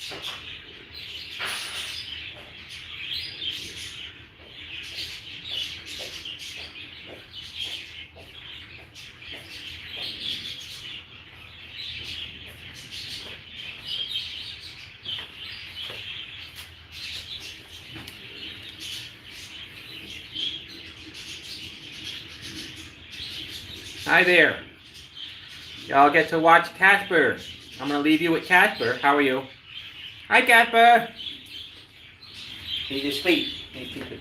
Hi there. Y'all get to watch Casper. I'm gonna leave you with Casper. How are you? Hi, Casper. He's asleep. He's sleeping.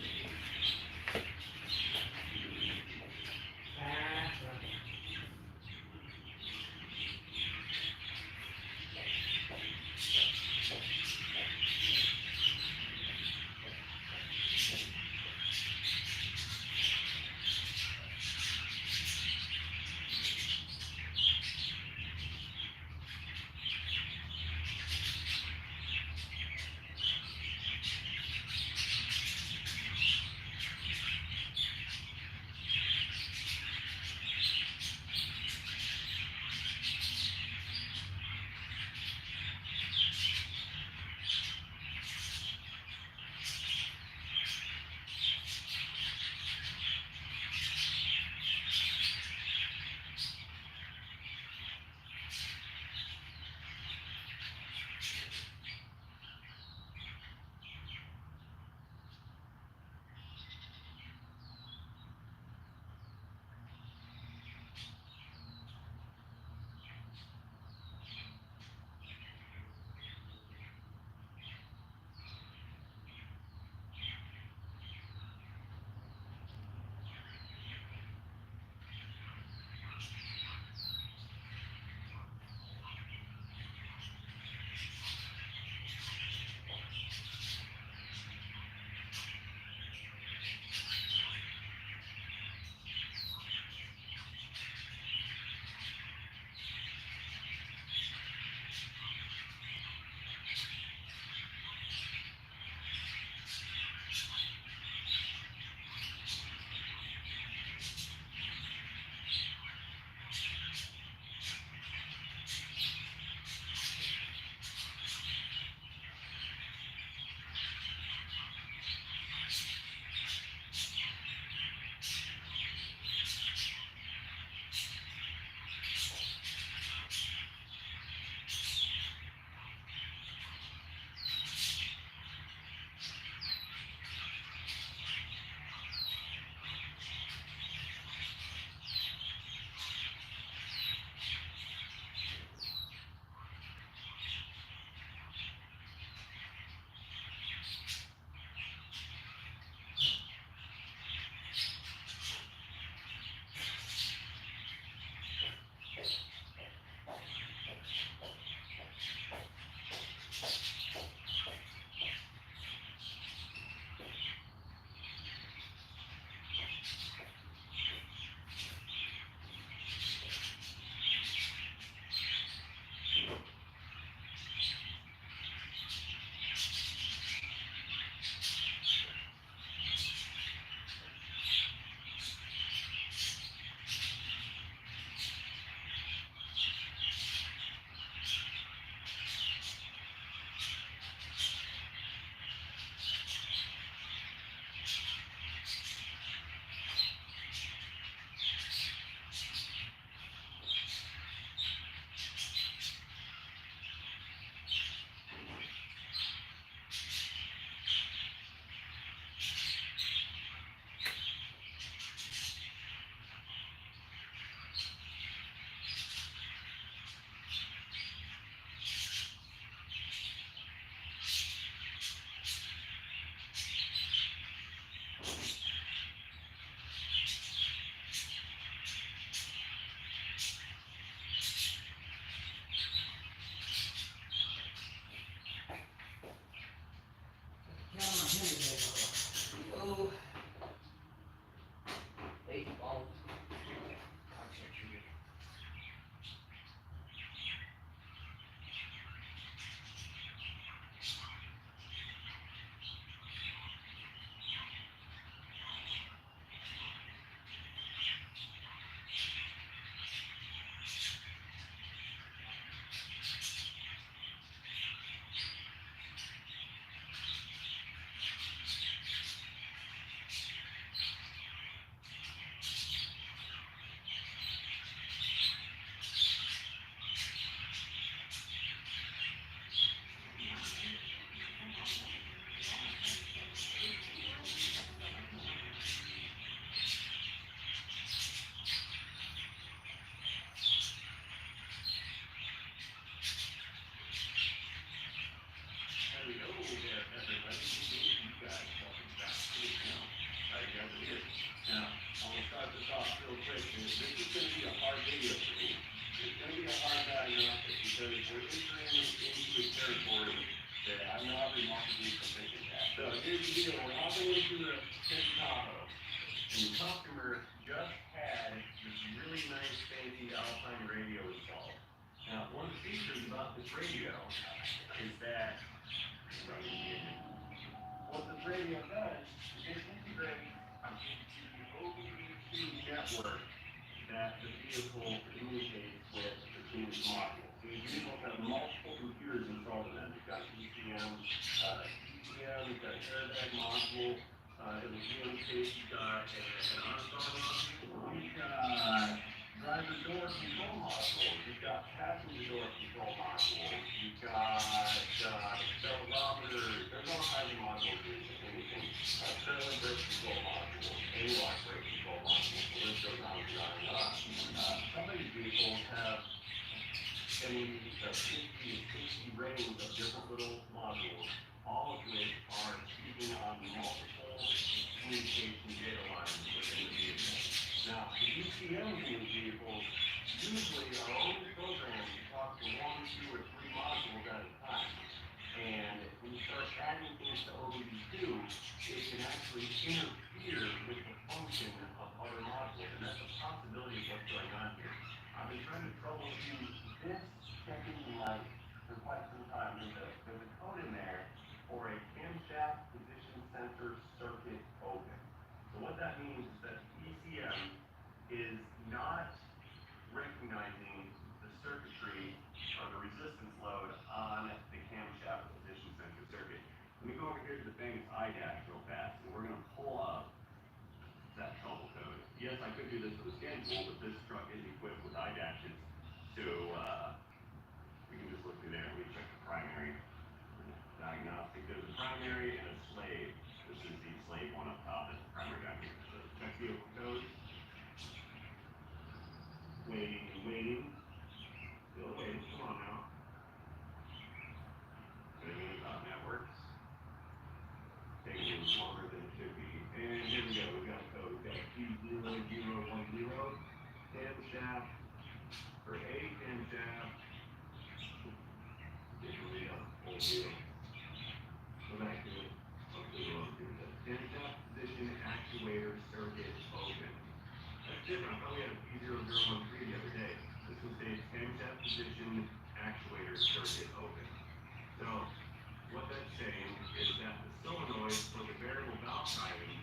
And the customer just had this really nice fancy Alpine radio installed. Now, one of the features about this radio is that what this radio does is it integrates into the OBD2 network that the vehicle communicates with between its modules. So these vehicles have multiple computers installed in them. You've got ECM, you've got an airbag module, in the GM case, you've got an OnStar module, you've got driver door control modules, you've got passenger door control modules, you've got accelerometers, there's all kinds of modules in anything. Trailer brake control modules, A-lock brake control modules, the list goes on and on and on. Some of these vehicles have any 50 to 60 range of different little modules, all of which are speaking on multiple communication data lines within the vehicle. Now, the UCMs in these vehicles usually are only programmed to talk to 1, 2, or 3 modules at a time. And when you start adding things to OBD2, it can actually interfere with the function of other modules, and that's a possibility of what's going on here. I've been trying to troubleshoot this checking light for quite some time. There's a code in there for a camshaft position sensor circuit open. So what that means is that the ECM is not recognizing the circuitry or the resistance load on the camshaft position sensor circuit. Let me go over here to the famous IDAC real fast, and we're going to pull up that trouble code. Yes, I could do this with a scan tool, but this truck is equipped with IDACs, so we can just look through there and we check the primary diagnostic. There's a primary and a slave. This is the slave one up top, that's the primary diagnostic. So check vehicle code. Waiting and waiting. Still waiting. Come on now. Waiting about networks. Taking a little longer than it should be. And here we go. We've got a code. We've got Q0010. Camshaft. For A camshaft. Digitally up. Full deal. Go back to it. Camshaft position actuator circuit open. That's different. I thought we had a P0013 the other day. This one states camshaft position actuator circuit open. So what that's saying is that the solenoid for the variable valve timing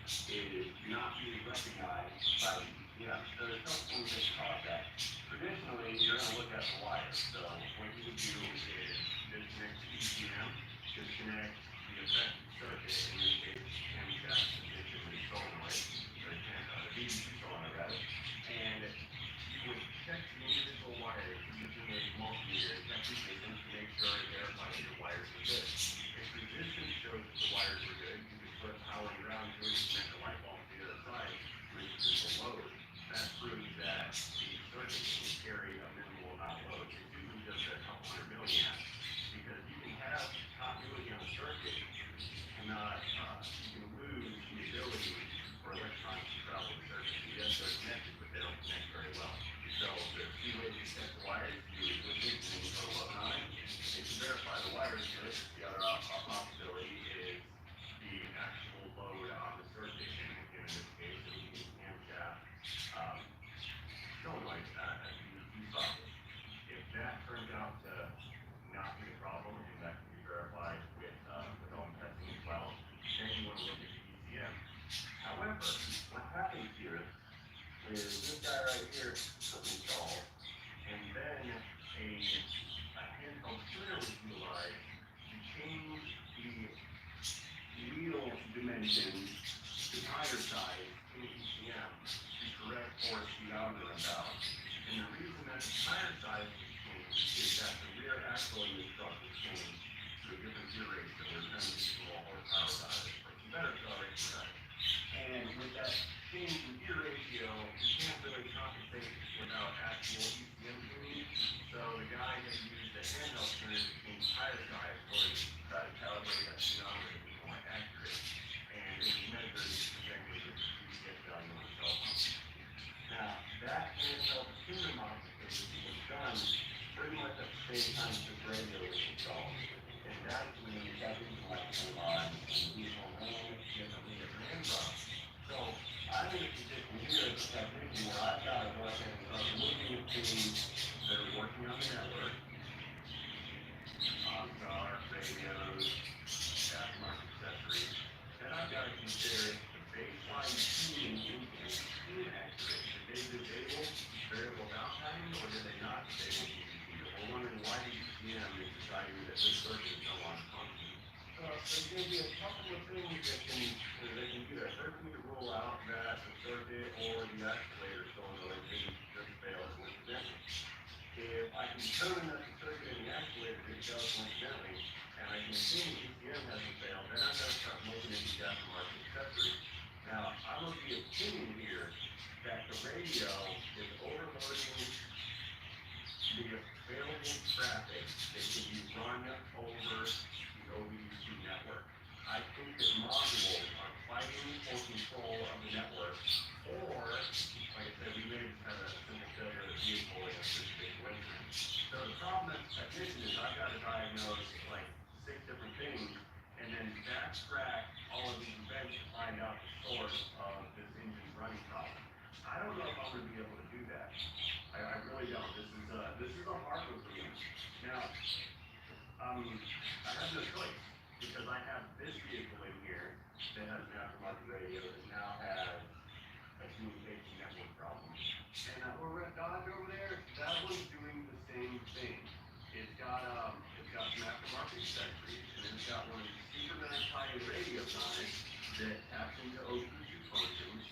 is not being recognized by the ECM. So there's no things that cause that. Traditionally, you're going to look at the wire. So what you would do is disconnect the ECM, disconnect the affected circuit, in this case, camshaft position and solenoid, or the BBC solenoid rather, and you would check the individual wires using a multimeter, check resistance to make sure and verify that your wires are good. If resistance shows that the wires are good, you can put power and ground to it and connect the light bulb to the other side to reduce the load. That proves that the circuit can carry a minimal amount of load. It's usually just a couple hundred milliamps, because you can have continuity on a circuit, and you can lose the ability for electrons to travel the circuit. Yes, they're connected, but they don't connect very well. So there's 2 ways to check the wires. You do resistance and you put a load on it. If you verify the wires good, the other possibility is the actual load on the circuit. And in this case, it would be camshaft solenoid socket. If that turns out to not be a problem, and that can be verified with home testing as well, then you want to look at the ECM. However, what happens here is this guy right here is installed, and then a handheld splitter was utilized to change the wheel dimensions to tire size in the ECM to correct for speedometer imbalance. And the reason that the tire size was changed is that the rear axle in this truck was changed to a different gear ratio. We're trying to get more horsepower out of it, for some better acceleration out of it. And with that change in gear ratio, you can't really compensate without actual ECM tuning. So the guy that used the handheld tuner to change tire size was to try to calibrate that speedometer to be more accurate. And it measures exactly the radios, aftermarket accessories, then I've got to consider the baseline tuning inputs, tune activation. Did they disable variable downtime, or did they not disable DCT? We're wondering why the DCM is deciding that this circuit is no longer functioning. There's going to be a couple of things that they can either hurt me to rule out that the circuit or the actuator is going to just fail coincidentally. If I can determine that the circuit and the actuator did fail coincidentally, and I can assume the DCM hasn't failed, then I've got to start looking at these aftermarket accessories. Now, I'm of the opinion here that the radio is overloading the available traffic that can be run over the OBD2 network. I think that modules are fighting for control of the network, or, like I said, we may just have a simple failure of the vehicle in a certain situation. So the problem as a technician is I've got to diagnose like 6 different things and then backtrack all of these events to find out the source of this engine's running problem. I don't know if I'm going to be able to do that. I really don't. This is a hard one for me. Now, I have no choice because I have this vehicle in here that has an aftermarket radio that now has a communication network problem. And that little red Dodge over there, that one's doing the same thing. It's got some aftermarket accessories, and it's got one of these synchronized tie-in radios on it that taps into OBD2 functions,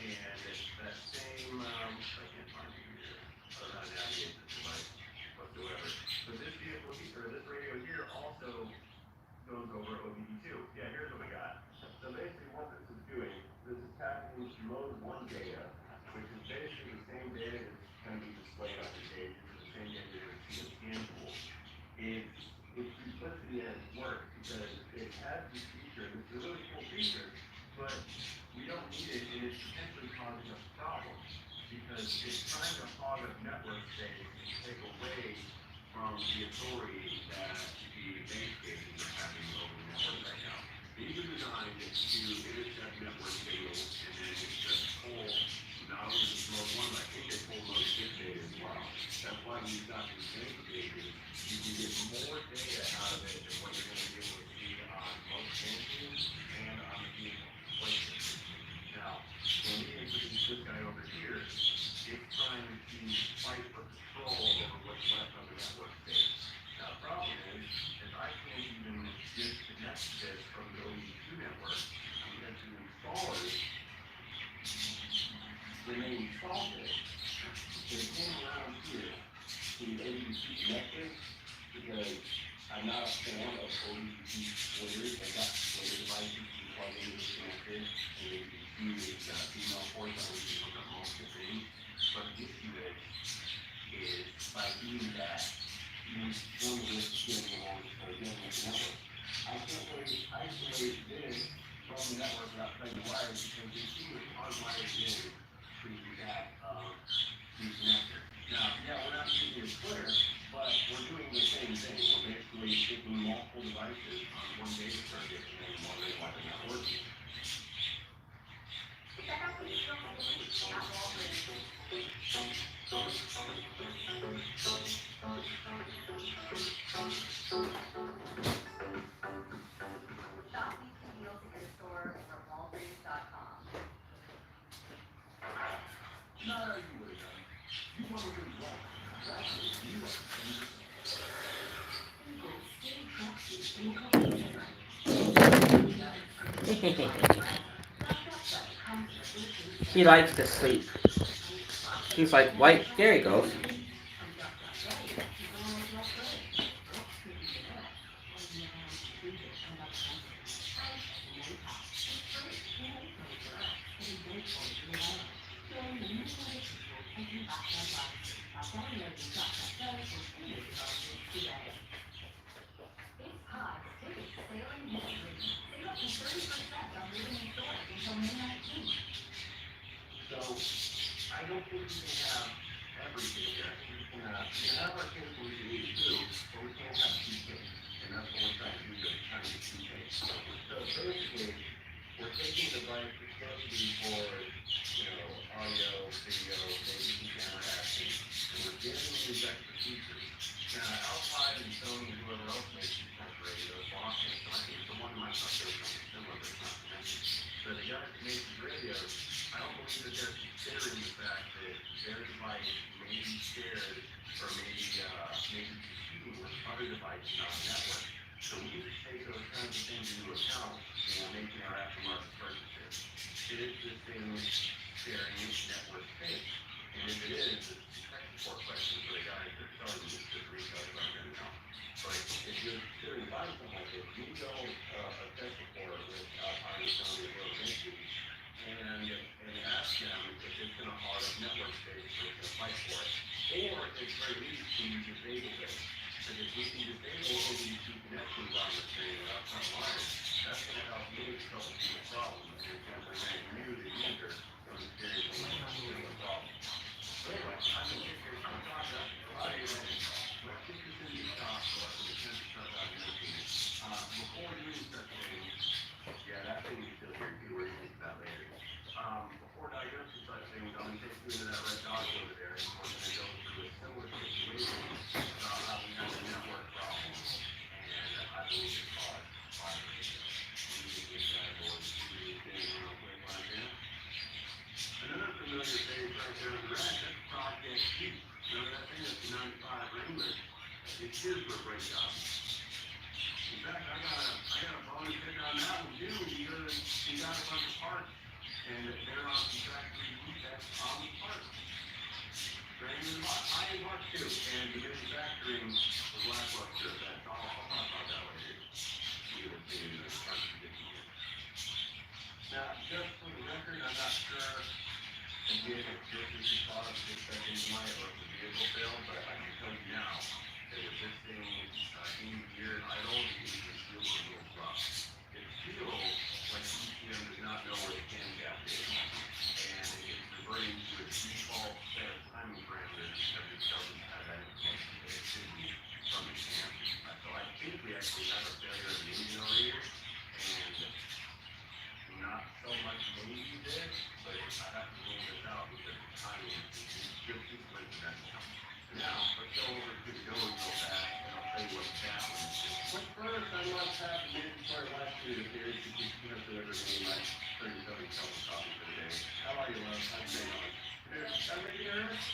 and it's that same, I can't find it here, I don't know how to navigate this device whatsoever. But this vehicle, or this radio here also goes over OBD2. Yeah, here's what we got. So basically what this is doing, this is tapping into mode 1 data, which is basically the same data that's going to be displayed on the page, which is the same data that we see in scan tool. It's simplicity at its work because it has this feature, and it's a really cool feature, but we don't need it, and it's potentially causing us problems because it's trying to hog up network space and take away from the authority that the base stations are having over the network right now. These are designed to intercept network signals and then just pull not only just mode 1, but I think they pull mode 6 data as well. That's why we've got these base stations. You can get more data out of it than what you're going to be able to see on most stations and on the vehicle places. Now, when we introduce this guy over here, it's trying to fight for control over what's left on the network space. Now, the problem is I can't even disconnect this from the OBD2 network because the installers, when they installed it, they came around here to the OBD2 connector because I'm not a fan of OBD2 splitters. They got splitter devices you plug into the connector and they can use female ports on which you hook up multiple things. But the issue is by doing that, you still risk getting along or getting the network. I can't really isolate this from the network without cutting the wires because you see what's hardwired in to that connector. Now, yeah, we're not using a splitter, but we're doing the same thing. We're basically sticking multiple devices on one data circuit and then wondering why they're not working. He likes to sleep. He's like, white, there he goes. So, I don't think we can have everything here. We can have our things we need to do, but we can't have two things. And that's what we're trying to do, is trying to do two things. So basically, we're taking the device that's supposed to be for, audio, video, maybe some camera action, and we're giving them these extra features. Now, Alpine and Sony and whoever else makes these type of network. So we need to take those kinds of things into account when we're making our aftermarket purchases. Is this thing sharing network space? And if it is, it's a tech support question for the guys that are selling this to the retailers aren't gonna know. But if you're considering buying something like this, you go a tech support with Alpine County Road Entry and ask them if it's gonna hog up network space or it's gonna fight for it. Or at the very least, can you disable this? Because if we can disable OBD2 connections on the train or upfront line, that's gonna help you troubleshoot the problem and it's gonna prevent you, the user, from experiencing the problem. So anyway, I'm gonna get here, I'm talking about Friday, let's get this into the top so I can attempt to start documenting it. Before we even start saying, yeah, that thing is still here too, we're gonna get to that later. Before diagnosis side of things, I'm gonna take you into that red dot over there and we're gonna go through a similar situation about how we have a network problem. And I believe it's caused by the radio. You can get that or see the thing real quick right there. Another familiar page right there on the right, that's Project Q. Remember that thing, that's the 95 Wrangler? It's here for a great job. In fact, I got a bonus picker on that one too, because he got a bunch of parts. And they're on some factory defects on the part. Brand high in parts too, and the manufacturing was lackluster. I'll talk about that later. You will see in the parts condition here. Now, just for the record, I'm not sure again if this is because of the second light or if the vehicle failed, but I can tell you now that if this thing in gear and idle, it feels a little rough. It feels like ECM does not know where the cam gap is, and it's reverting to its default set of timing parameters because it doesn't have that information that it should be from the cam. So I think we actually have a failure of the engine over here, and not so much maybe this, but I have to rule this out because the timing is just too coincidental. Now, let's go over to the nose real fast, and I'll tell you what's happening. But first, I must have the mandatory last year here to keep us everything like 37 cup of coffee for the day. How are you, love? How's your day going? Good. That make you nervous?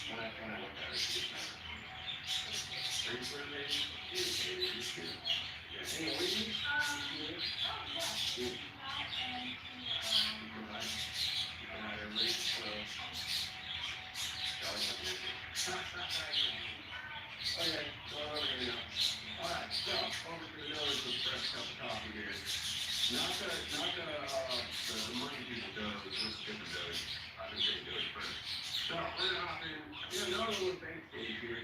When I look at it, it's not. Are you sure, baby? It's good. Yeah, hey, what do you need? Good. Good. You can hide everybody, so. Okay, go over here now. Alright, so over to the nose with a fresh cup of coffee here. Not the money people does, it's just different does. I think they do it first. So we're gonna hop in. Another little base cage here.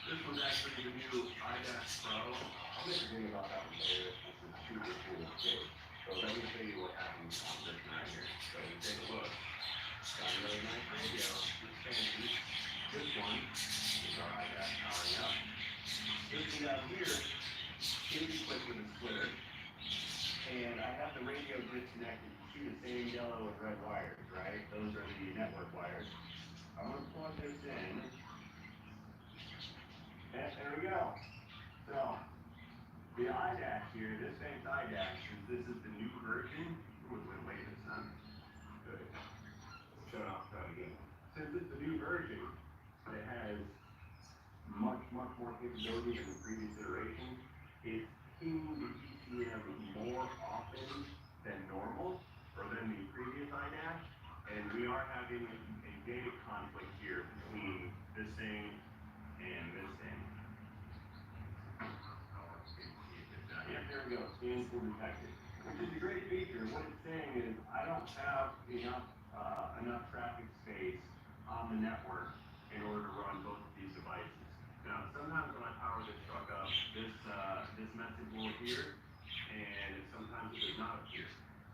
This one's actually the new iDAS Pro. I'll make a video about that one later. It's a super cool cage. So let me show you what happens on this right here. So you take a look. Got a really nice radio. It's fancy. This one is our iDAS powering up. This thing out here can be quick with a splitter. And I have the radio disconnected. You see the same yellow and red wires, right? Those are the network wires. I'm going to plug this in. And there we go. So, the iDAS here, this thing's iDAS, since this is the new version. Wait a second. Good. Shut off, try it again. Since it's the new version, it has much more capability than the previous iteration. It's pinging the ECM more often than normal, or than the previous iDAS, and we are having a data conflict here between this thing and this thing. Yeah, there we go, scans for detected, which is a great feature. What it's saying is, I don't have enough traffic space on the network in order to run both of these devices. Now, sometimes when I power this truck up, this message will appear, and sometimes it does not appear.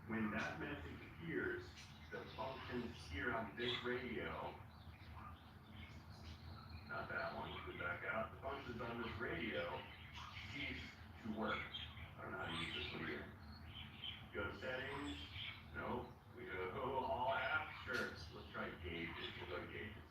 When that message appears, the functions here on this radio, not that one, go back out, the functions on this radio cease to work. I don't know how to use this one here. Go to settings, no. We go all apps, sure. Let's try gauges, we'll go to gauges.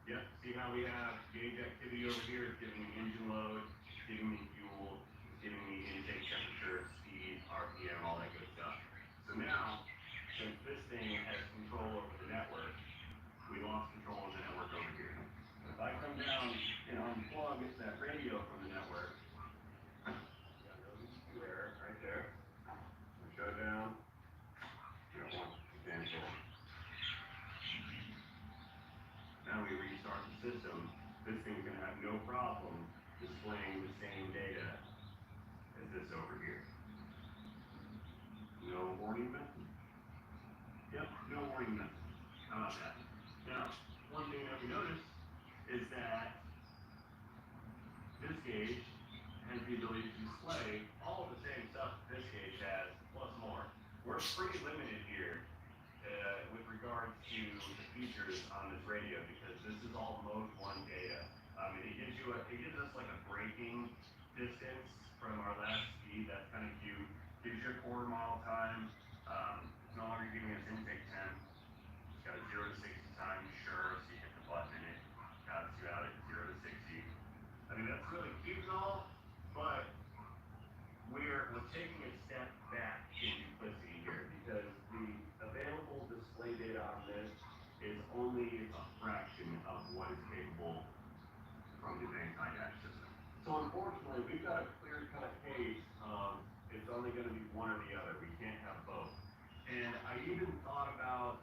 Yep, see how we have gauge activity over here, it's giving me engine load, it's giving me fuel, it's giving me intake temperature, speed, RPM, all that good stuff. So now, since this thing has control over the network, we lost control of the network over here. If I come down and unplug that problem displaying the same data as this over here. No warning message? Yep, no warning message. How about that? Now, one thing that we notice is that this gauge has the ability to display all of the same stuff that this gauge has, plus more. We're pretty limited here with regards to the features on this radio because this is all mode 1 data. It gives us like a braking distance from our last speed. That's kind of cute. Gives you a quarter mile time. It's no longer giving us intake temp. It's got a 0 to 60 time, sure. So you hit the button and it counts you out at 0 to 60. I mean, that's really cute and all, but we're taking a step back in duplicity here because the available display data on this is only a fraction of what is capable from the bank IDAC system. So unfortunately, we've got a clear-cut case of it's only going to be one or the other. We can't have both. And I even thought about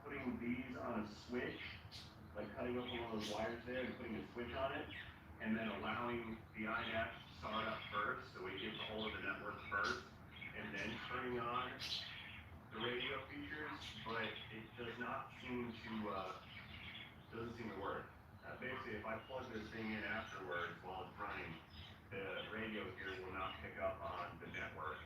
putting these on a switch, like cutting up one of those wires there and putting a switch on it, and then allowing the IDAC to start up first, so we get the whole of the network first, and then turning on the radio features, but it does not seem to, doesn't seem to work. Basically, if I plug this thing in afterwards while it's running, the radio here will not pick up on the network,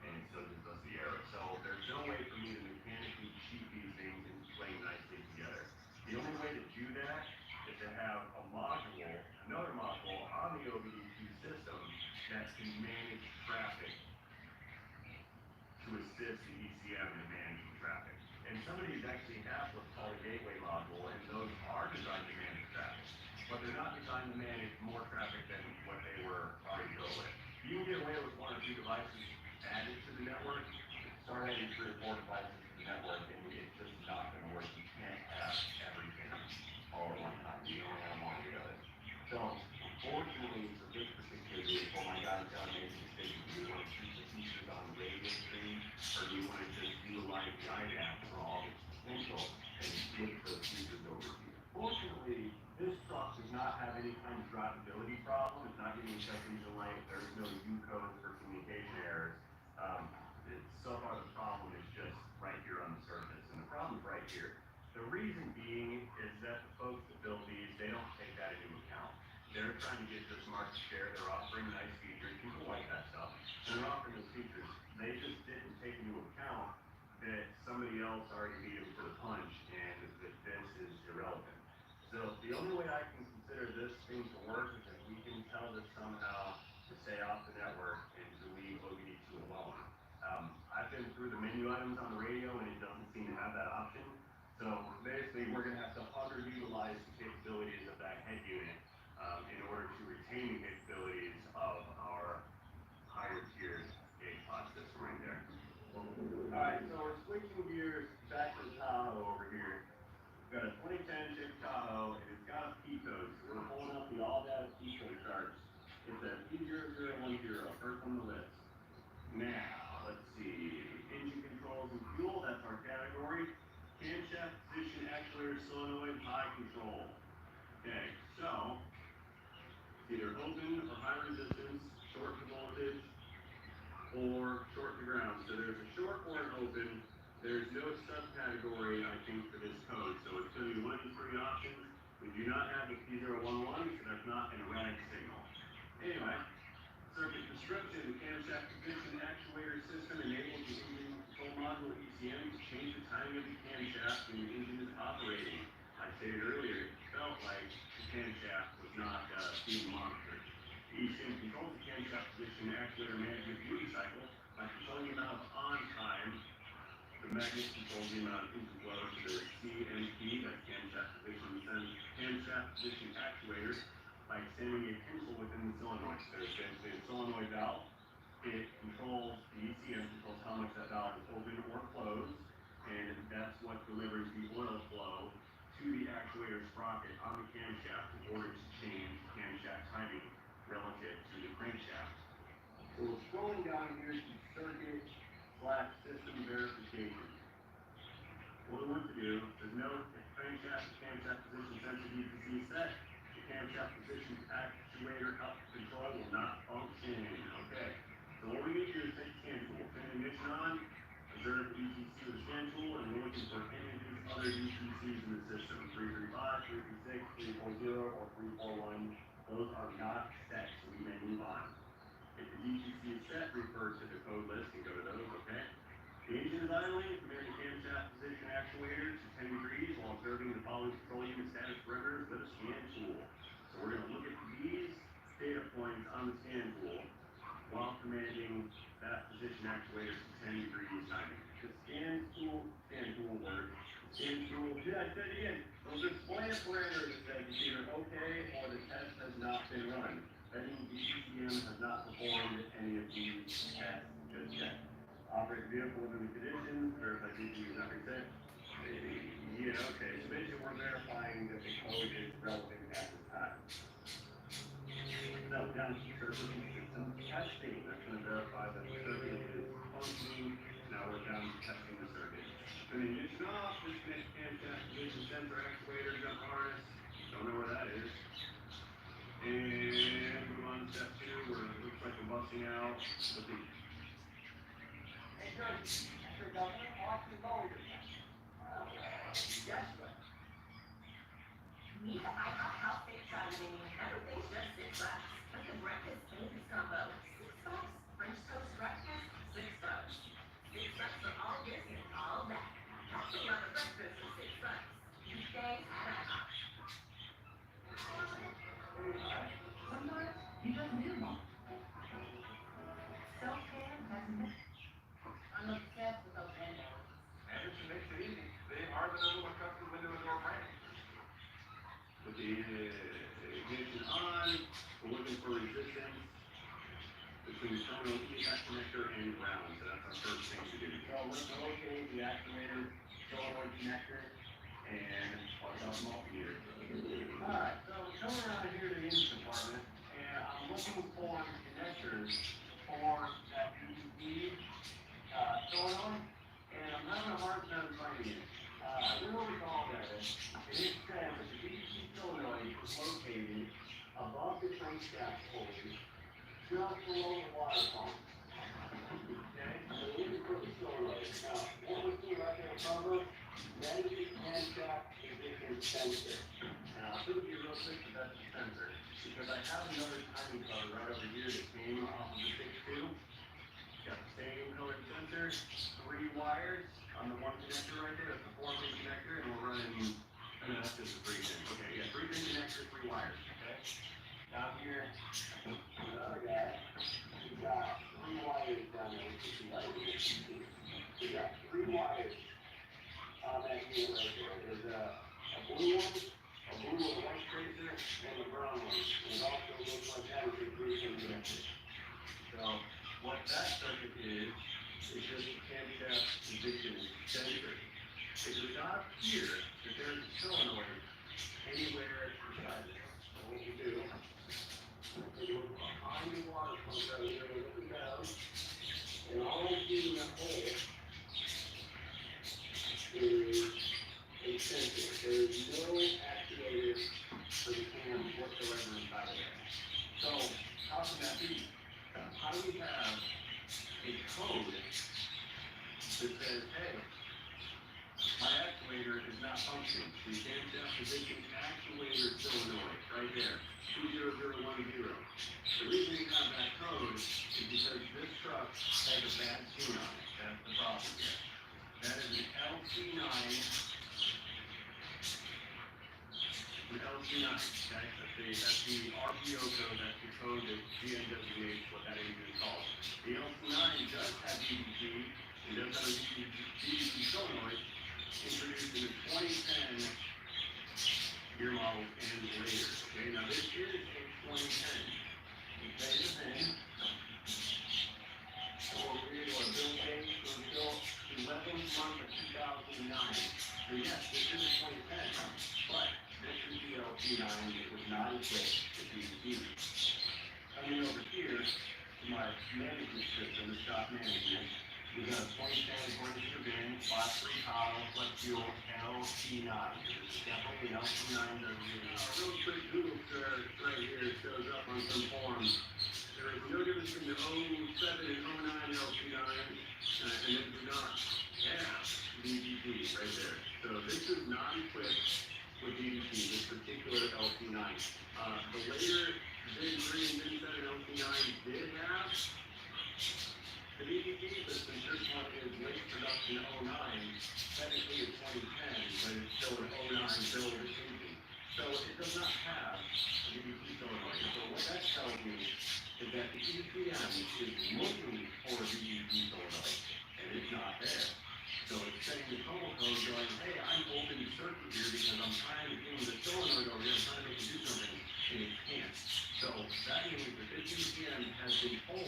and it still gives us the error. So there's no way for me to mechanically cheat these things into playing nicely together. The only way to do that is to have a module, another module on the OBD2 system that can manage traffic to assist the ECM in managing traffic. And some of these actually have what's called a gateway module, and those are designed to manage traffic. But they're not designed to manage more traffic than what they were already built with. You can get away with 1 or 2 devices added to the network. Start adding 3 or 4 devices to the network, and it's just not going to work. You can't have everything all at one time. You only have one or the other. So, unfortunately, for this particular vehicle, my guy's got to make a decision. Do you want to keep the features on the radio screen, or do you want to just utilize the IDAC for all its potential and look for the features over here? Fortunately, this truck does not have any kind of drivability problem. It's not getting check engine light. There's no U codes for communication errors. So far the problem is just right here on the surface, and the problem's right here. The reason being is that the folks that build these, they don't take that into account. They're trying to get this market share. They're offering nice features. People like that stuff. And they're offering those features. They just didn't take into account that somebody else already beat them to the punch, and that this is irrelevant. So the only way I can consider this thing to work is if we can tell this somehow to stay off the network and to leave OBD2 alone. I've been through the menu items on the radio, and it doesn't seem to have that option. So basically, we're going to have to underutilize the capabilities of that head unit in order to retain the capabilities of our higher tiered gauge pod system right there. Alright, so we're switching gears back to the Tahoe over here. We've got a 2010 Chevy Tahoe, and it's got a P code. So we're pulling up the all data P code charts. It's a P0010, first on the list. Now, let's see. Engine controls and fuel, that's our category. Camshaft position, actuator, solenoid, high control. Okay, so either open or high resistance, short to voltage, or short to ground. So there's a short or an open. There's no subcategory, I think, for this code. So it's going to be one of the 3 options. We do not have the P011, so that's not an erratic signal. Anyway, circuit description, the camshaft position actuator system enables the engine control module ECM to change the timing of the camshaft when the engine is operating. I stated earlier, it felt like the camshaft was not being monitored. The ECM controls the camshaft position actuator management duty cycle by controlling the amount of on time. The magnet controls the amount of engine flow to the CMP, that's camshaft position, sends camshaft position actuators by extending a pencil within the solenoid. So there's essentially a solenoid valve. It controls, the ECM controls how much that valve is open or closed, and that's what delivers the oil flow to the actuator sprocket on the camshaft in order to change camshaft timing relative to the crankshaft. So we're scrolling down here to circuit/system verification. What we want to do is note if crankshaft to camshaft position sensitivity is set, the camshaft position actuator up control will not function. Okay. So what we need to do is take the scan tool, turn the ignition on, observe ETC with the scan tool, and we're looking for any of these other UTCs in the system. 335, 336, 340, or 341. Those are not set, so we may move on. If the DTC is set, refer to the code list and go to those, okay? The engine is idling, command the camshaft position actuator to 10 degrees while observing the following control unit status parameters with a scan tool. So we're going to look at these data points on the scan tool while commanding that position actuator to 10 degrees timing. The scan tool word, scan tool, yeah, I said it again. Those are display parameters that says it's either okay or the test has not been run. That means the ECM has not performed any of these tests just yet. Operate the vehicle within the conditions, verify DP is not reset. Yeah, okay, so basically we're verifying that the code is relevant at this time. So down to service system testing, that's going to verify that the circuit is functioning. Now we're down to testing the circuit. Turn the ignition off, disconnect camshaft ignition sensor actuator, jump harness. Don't know where that is. And move on to step 2, where it looks like we're busting out the beat. Hey, George, Mr. Governor, watch the gold. Yes, sir. Meet the IHOP House Steak Saturday. Everything's just $6. But the breakfast Angus combo, $6. French toast breakfast, $6. $6 for all this and all that. That's another breakfast for $6. Weekdays at IHOP. Sometimes you just need a moment. Self-care hasn't been. I'm obsessed with those windows. Anderson makes it easy. They are the number one custom window and door brand. With the ignition on, we're looking for resistance between terminal EFX connector and ground, so that's our first thing to do. So we're locating the actuator, solenoid connector, and plug out the multimeter. Alright, so we're coming around here to the engine compartment, and I'm looking for connectors for that ED solenoid, and I'm having a hard time finding it. I don't know what all that is. It is said that the DC solenoid is located above the crankshaft pulley, just below the water pump. Okay, so we're looking for the solenoid. Now, what we see right there above us, that is the crankshaft position sensor. Now, I'll show you real quick that that's the sensor, because I have another timing code right over here that came off of the 6.2. Got the same colored sensor, 3 wires on the one connector right there, that's the 4-pin connector, and we're running, I mean, that's just a 3-pin. Okay, yeah, 3-pin connector, 3 wires, okay? Down here, the other guy, we got 3 wires down there, which is right here. We got 3 wires on that unit right there. There's a blue one, a blue with a white tracer, and a brown one. And it also looks like that is a 3-pin connector. So, what that circuit is just a camshaft position sensor. It is not here that there's a solenoid anywhere beside it. So what we do, we look behind the water pump right here, we look down, and all I see in that hole is a sensor. There is no actuator for the cam whatsoever inside of there. So, how can that be? How do we have a code that says, hey, my actuator is not functioning. The camshaft position actuator solenoid, right there, 20010. The reason we have that code is because this truck has a bad tune on it. That's the problem here. That is an LC9. An LC9, okay? That's the RPO code, that's the code that GM designates what that engine is called. The LC9 does have DDC, it does have a DDC solenoid introduced in the 2010 year model and later. Okay, now this is a 2010. Okay, this in. So we're going to build date, was built 11th month of 2009. So yes, this is a 2010, but this is the LC9, it was not equipped with DDC. Coming over here to my management system, the shop management, We've got a 2010 Ford bin, Class 3 Tahoe, flex fuel, LT9. This is definitely an LT9 Real quick Google search right here shows up on some forums. There is no difference between the 07 and 09 LT9, and it do not have DDT right there. So this is not equipped with DDT, this particular LT9. The later VIN 3 and VIN 7 LT9 did have the DDT, but since this one is late production 09, technically it's 2010, but it's still an 09 build engine. So it does not have a DDT solenoid. So what that tells me is that the EPM is looking for a DDT solenoid, and it's not there. So it's setting the total code going, hey, I'm open circuit here because I'm trying to do the solenoid over here, I'm trying to make it do something, and it can't. So that means that this EPM has been told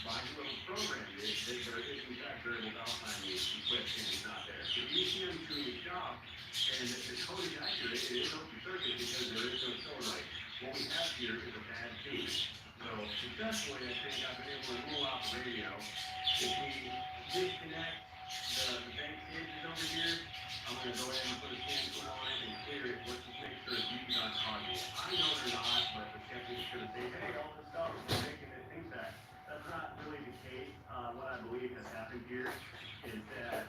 by whoever programmed it that there is in fact variable valve timing equipped and it's not there. So the EPM is doing its job, and the code is accurate, it is open circuit because there is no solenoid. What we have here is a bad tune. So successfully, I think I've been able to rule out the radio. If we disconnect the bank cages over here, I'm going to go ahead and put a cancel on it and clear it. Let's just make sure it's not causing it. I know they're not, but the skeptics is going to say, hey, all this stuff is making it intact. That's not really the case. What I believe has happened here is that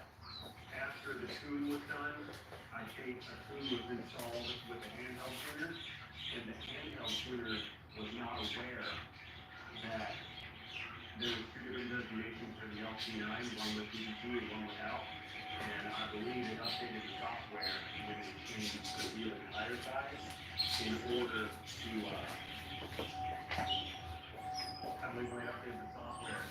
after the tune was done, I think a tune was installed with a handheld tuner, and the handheld tuner was not aware that there was two different designations for the LT9, one with DDT and one without. And I believe it updated the software when it changed the wheel and tire size in order to, I believe when it updated the software,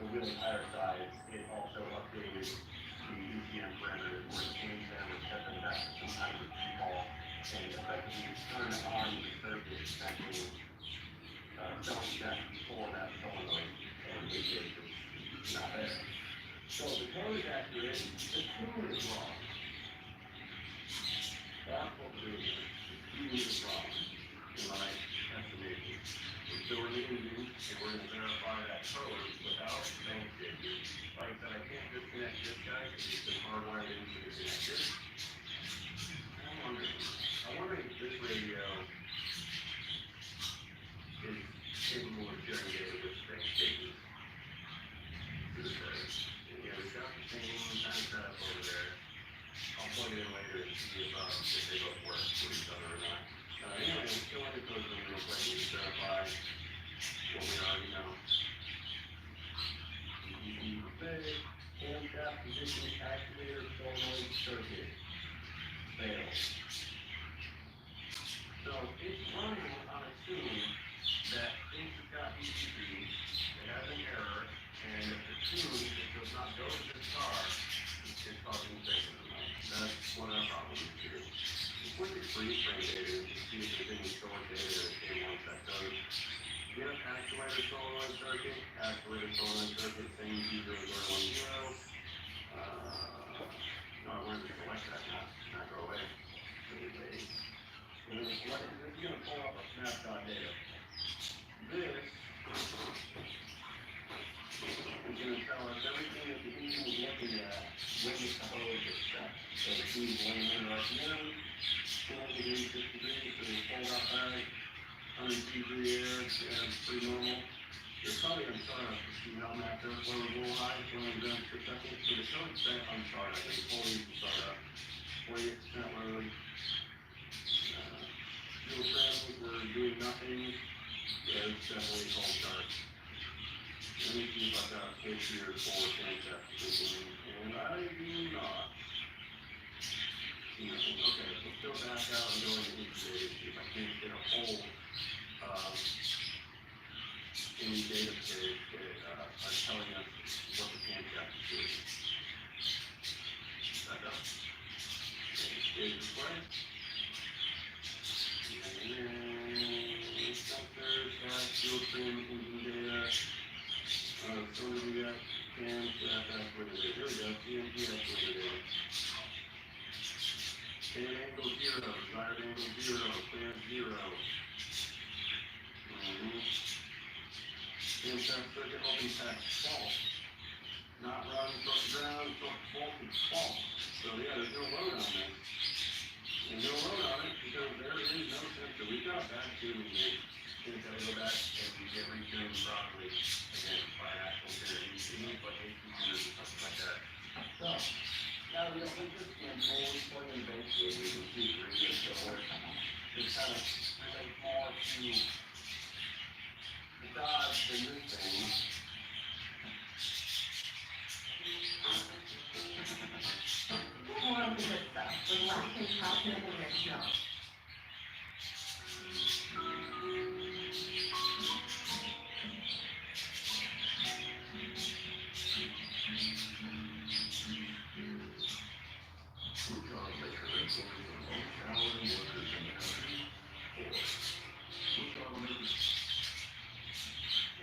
the wheel and tire size, it also updated the ECM parameters where it changed them and set them back to some kind of default and effectively turn on the circuit essentially don't check before that solenoid and the gauge is not there. So the code is accurate, the tune is wrong. That's what we're doing here. The tune is wrong, in my estimation. We're still in the engine, and we're going to verify that code without bank gauges. Like I said, I can't disconnect this guy because it's been hardwired into the connector. I wonder if this radio is capable of sharing data with bank gauges. Yeah, we've got the same kind of setup over there. I'll plug it in later and see if they both work with each other or not. Anyway, let's go into code them real quick and verify what we already know. Camshaft position actuator solenoid circuit fails. So it's running on a tune that thinks it's got DCP, it has an error, and if the tune does not go to this car, it's causing failure. That's one of the problems here. Just look at free frame data to see if there's any stored data that came once that goes. Yep, actuator solenoid circuit, same 0010. No, I wanted to select that, not go away. We're going to select it. This is going to pull up a snapshot data. This is going to tell us everything that the engine was looking at when the code was set. So the key is 100 RPM, 4 degrees, 6 degrees, so they pulled out back, 100 degree air, it's pretty normal. It's probably on startup to see how max airflow is a little high, 200 grams per second. So the code set on startup, I think 40 to startup, 48% load. Fuel trim, we're doing nothing. Yeah, it's definitely cold start. Let me see if I've got a case here for camshaft position, and I do not. Okay, so still back out and go into each data, see if I can't get a whole, any data page that are telling us what the camshaft is doing. Back up. Stage display. And then sensors, gas, fuel trim, engine data. So we got camshaft actuator data. Here we go, CMP actuator data. Fan angle 0, desired angle 0, clearance 0. Camshaft circuit open test false. not rotting from the ground, from fault to fault. So yeah, there's no load on this. And no load on it because there is no sensor. We've got bad tuning here. It's gotta go back and we get retuned properly again by actual tuning, but HPTs and stuff like that. So, now we just can fully plug in basically, we can see the radio show work. It kind of relates more to the Dodge than this thing. More of the good stuff with life and health and original.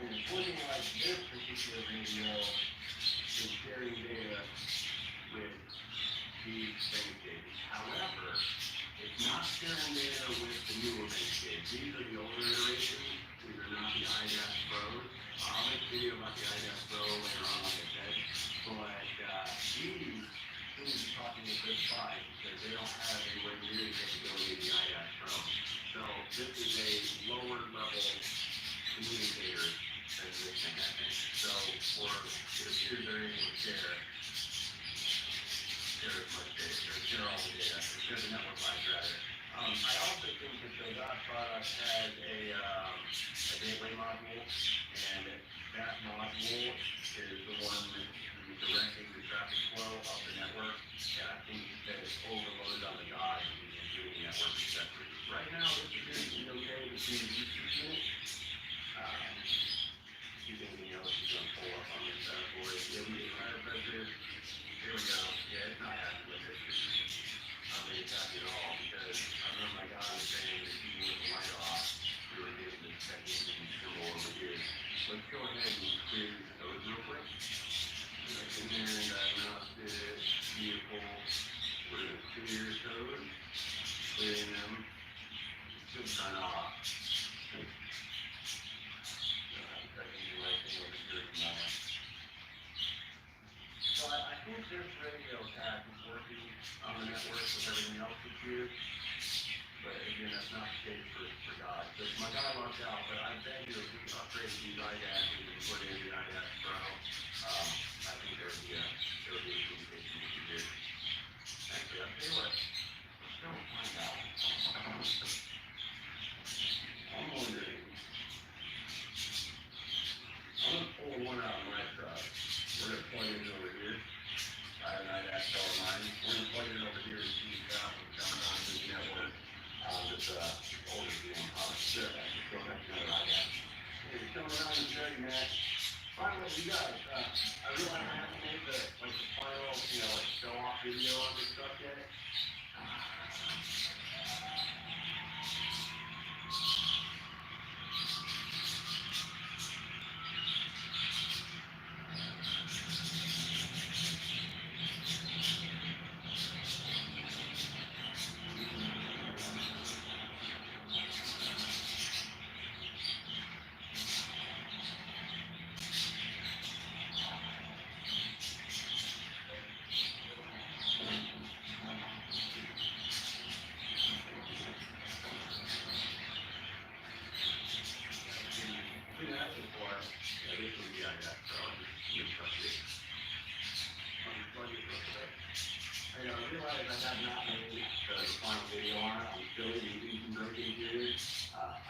And pointing like this particular radio is sharing data with these base gauges. However, it's not sharing data with the newer base gauges. These are the older iterations. These are not the IDAS Pros. I'll make a video about the IDAS Pro later on, like I said. But these things are talking to this side because they don't have anywhere near the capability of the IDAS Pro. So this is a lower level communicator than this thing I think. So for it appears they're able to share as much data, or share all the data, or share the network lines rather. I also think that the Dot product has a gateway module, and that module is the one that is directing the traffic flow of the network. And I think that it's overloaded on the Dot and doing network accessories. Right now, this is going to be okay between these two units. If you think anything else, you can pull up on this for it. Yeah, we get higher pressure. Here we go. Yeah, it's not happy with it. I don't think it's happy at all because I remember my guy was saying that even with the light off, we were getting this technique and symbol over here. Let's go ahead and clear those real quick. Let's in here and diagnose this vehicle. We're going to clear code, clearing them. Should sign off. So I think this radio pack is working on the network with everything else that's here. But again, that's not the case for God. So my guy locked out, but I beg you if we upgrade these IDAS and put in the IDAS Pro, I think there would be a communication issue here. Actually, I'll tell you what, let's go find out. I'm wondering, I'm gonna pull one out of my truck. We're gonna plug it over here. I have an IDAS Pro of mine. We're gonna plug it over here and see if it's coming onto the network. This older one, sure, go back to another IDAS. Hey, come around and show you, Matt. Finally, you guys, I realize I haven't made the final, show off video on this stuff yet.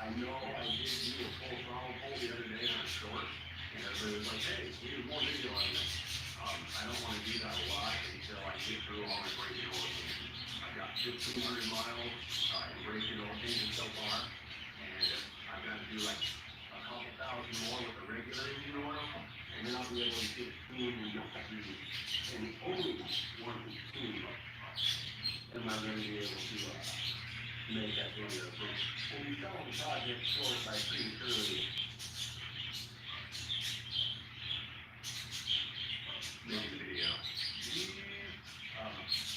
I know I did do a full throttle pull the other day on a short, and everybody was like, hey, we need more video on this. I don't want to do that a lot until I get through all my braking oil changes. I've got 1,500 miles in braking oil changes so far, and I've got to do like a couple thousand more with the regular engine oil, and then I'll be able to get clean and not do, and only one clean am I going to be able to make that video. So when you sell the project short by prematurely, make the video.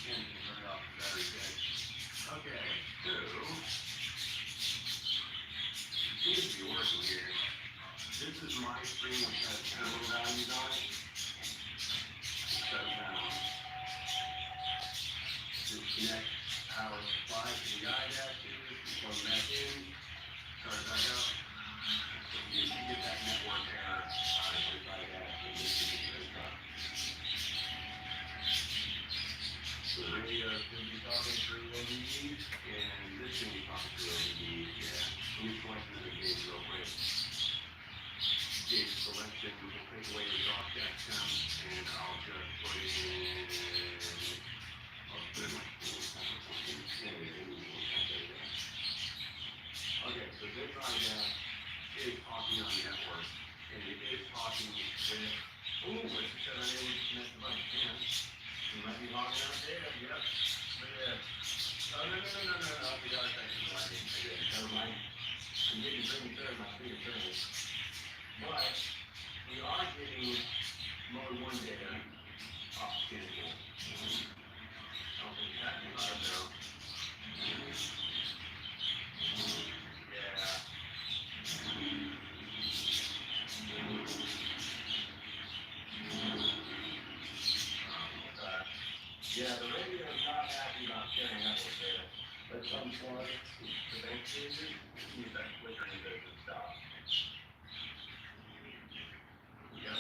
And turn it off the battery dead. Okay, so it seems to be working here. This is my screen which has terminal values on it. shut down. Disconnect power supply to the IDACs, plug back in, start it back up. So you can get that network error out of this IDAC in this particular truck. So the radio should be talking through OBD, and this should be talking through OBD, yeah. Let me select another gauge real quick. Gauge selection, we'll take away the dot checksum, and I'll just put it in. I'll put it in. Okay, so this IDAC is talking on the network, and it is talking with, oh, it said I'm able to connect the device, man. You might be logging out data, yep, but yeah. Oh, no, I forgot I texted the lighting again, never mind. I'm getting premature, my finger turns. But, we are getting mode 1 data off schedule. I don't think it's happening live though. Yeah, the radio is not happy about sharing network data. Let's unplug the bank gauges, see if that flickering doesn't stop. Yep.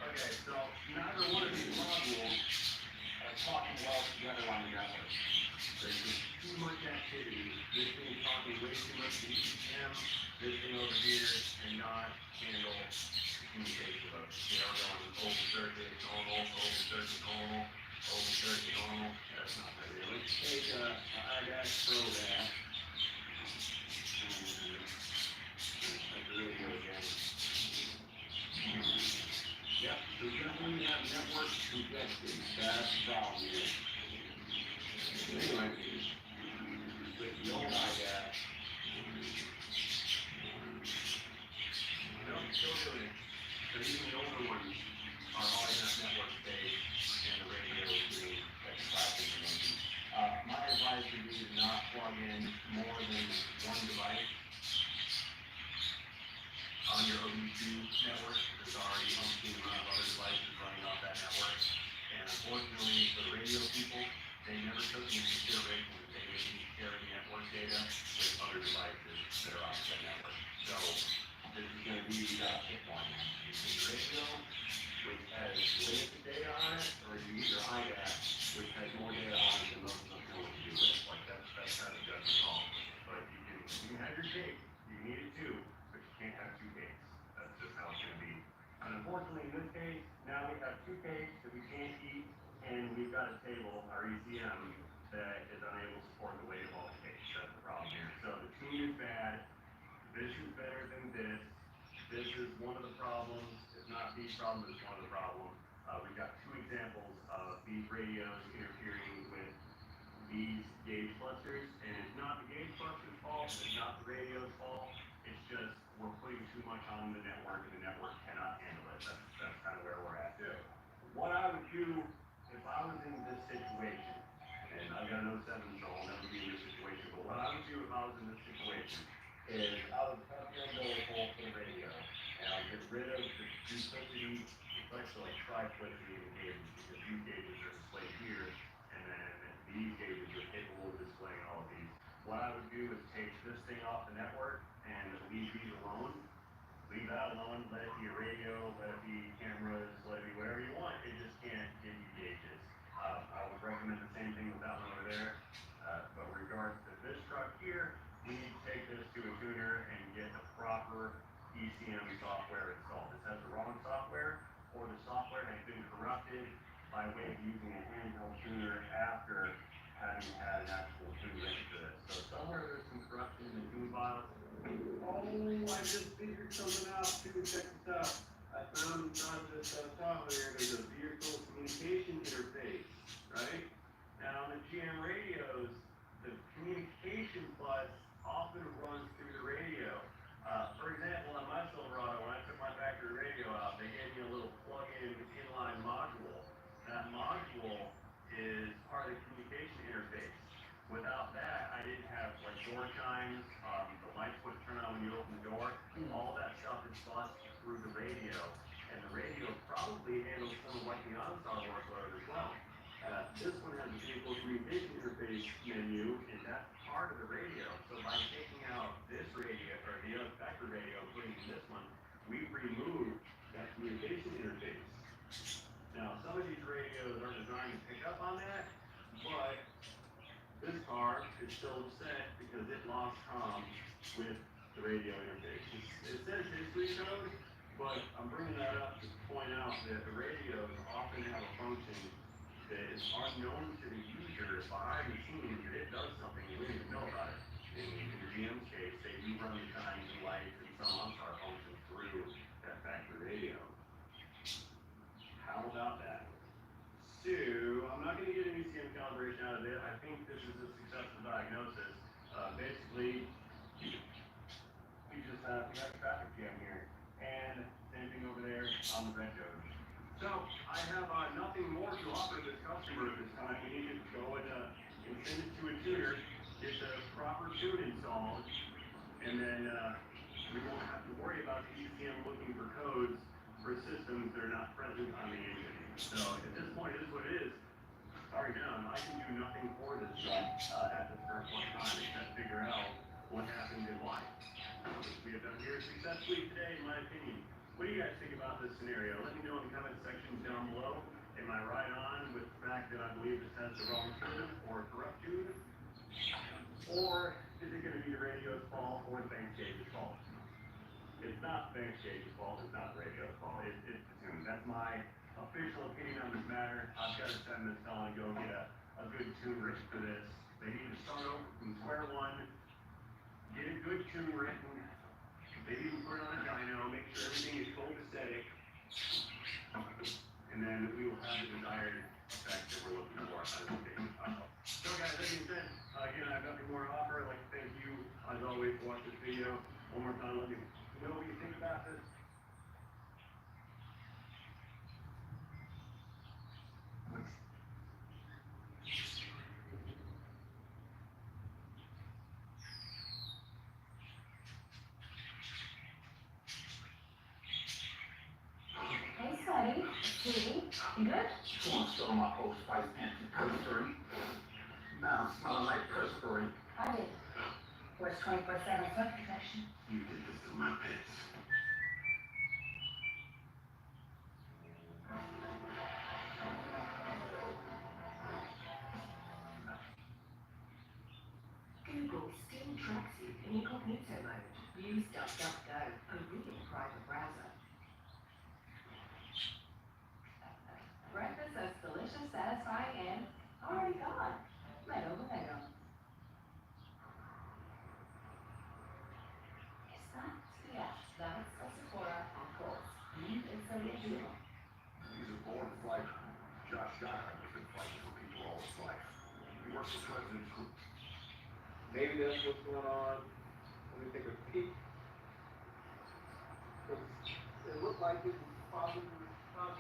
Okay, so neither one of these modules are talking well together on the network. There's just too much activity. This thing is talking way too much to ECM, this thing over here, and not handle communication of, going open circuit, normal, open circuit, normal, open circuit, normal. That's not very good. Let's take a IDAC Pro that. Like the radio again. Yep, so definitely have network congestion. That's the problem here. Anyway, with the old IDAC. No, still doing it. But even the older ones are always on network state, and the radio is doing like class information. My advice would be to not plug in more than one device on your OB2 network. There's already umpteen amount of other devices running off that network. And unfortunately, for the radio people, they never took into consideration that they would be sharing network data with other devices that are off that network. So this is going to be tip one. The radio, which has limited data on it, or you use your IDAC, which has more data on it than most of them know what to do with. Like that's kind of a judgment call. But you can have your cake, you need it too, but you can't have two cakes. That's just how it's going to be. And unfortunately, in this case, now we have two cakes that we can't eat, and we've got a table, our ECM, that is unable to support the weight of all the cakes. That's the problem here. So the tune is bad. This is better than this. This is one of the problems. It's not the problem, it's one of the problems. We've got two examples of these radios interfering with these gauge clusters, and it's not the gauge cluster's fault, it's not the radio's fault. It's just we're putting too much on the network, and the network cannot handle it. That's kind of where we're at. What I would do if I was in this situation, and I've got an 07, so I'll never be in this situation, but what I would do if I was in this situation is I would cut the umbilical for the radio, and I'll get rid of the duplicity, it's actually like triplicity of gauges, because these gauges are displayed here, and then these gauges are capable of displaying all of these. What I would do is take this thing off the network and leave these alone. Leave that alone, let it be a radio, let it be cameras, let it be whatever you want. It just can't give you gauges. I would recommend the same thing with that one over there. But with regards to this truck here, we need to take this to a tuner and get the proper ECM software installed. This has the wrong software, or the software has been corrupted by way of using a handheld tuner after having had an actual tune linked to this. So somewhere there's some corruption in the tune files. Oh, I just figured something out too. Check this out. I found inside this software there's a vehicle communication interface, right? Now on the GM radios, the communication bus often runs through the radio. For example, on my Silverado, when I took my factory radio out, they gave me a little plug-in inline module. That module is part of the communication interface. Without that, I didn't have like door chimes, the lights would turn on when you open the door. All that stuff is buzzed through the radio, and the radio Now, some of these radios are designed to pick up on that, but this car is still upset because it lost comm with the radio interface. It says history code, but I'm bringing that up to point out that the radios often have a function that is unknown to the user behind the scenes, that it does something we didn't even know about it. In the GM's case, they do run the times and lights and some OnStar functions through that factory radio. How about that? So, I'm not going to get an ECM calibration out of it. I think this is a successful diagnosis. Basically, we just have we got a traffic jam here, and same thing over there on the red code. So, I have nothing more to offer this customer at this time. We need to go and send it to a tuner, get the proper tune installed, and then we won't have to worry about the ECM looking for codes for systems that are not present on the engine. So at this point, it is what it is. Sorry, John, I can do nothing for this truck at this current point in time except figure out what happened and why. We have done here successfully today, in my opinion. What do you guys think about this scenario? Let me know in the comment section down below. Am I right on with the fact that I believe this has the wrong tune or a corrupt tune? Or is it going to be the radio's fault or the bank gauge's fault? It's not the bank gauge's fault, it's not the radio's fault, it's the tune. That's my official opinion on this matter. I've got to send this on and go get a good tune written for this. They need to start over from square one, get a good tune written, maybe even put it on a dyno, make sure everything is copacetic, and then we will have the desired effect that we're looking for out of the game. So guys, that being said, again, I have nothing more to offer. I'd like to thank you, as always, for watching this video. One more time, let me know what you think about this. Hey, Sonny, sweetie, you good? Someone stole my Old Spice anti-perspirant. Now it's smelling like perspirant. I did. Where's 24/7 sweat protection? You did this to my pets. Google Steam Tracksuit in incognito mode. Use DuckDuckGo, a real private browser. Breakfast that's delicious, satisfying, and already gone. Lego Bonego. Is that? Yes, that's a Sephora, of course. It's so digital. He's a born flight. Josh Donovan has been fighting for people all his life. He works for President Trump. Maybe that's what's going on. Let me take a peek. It looked like it was probably not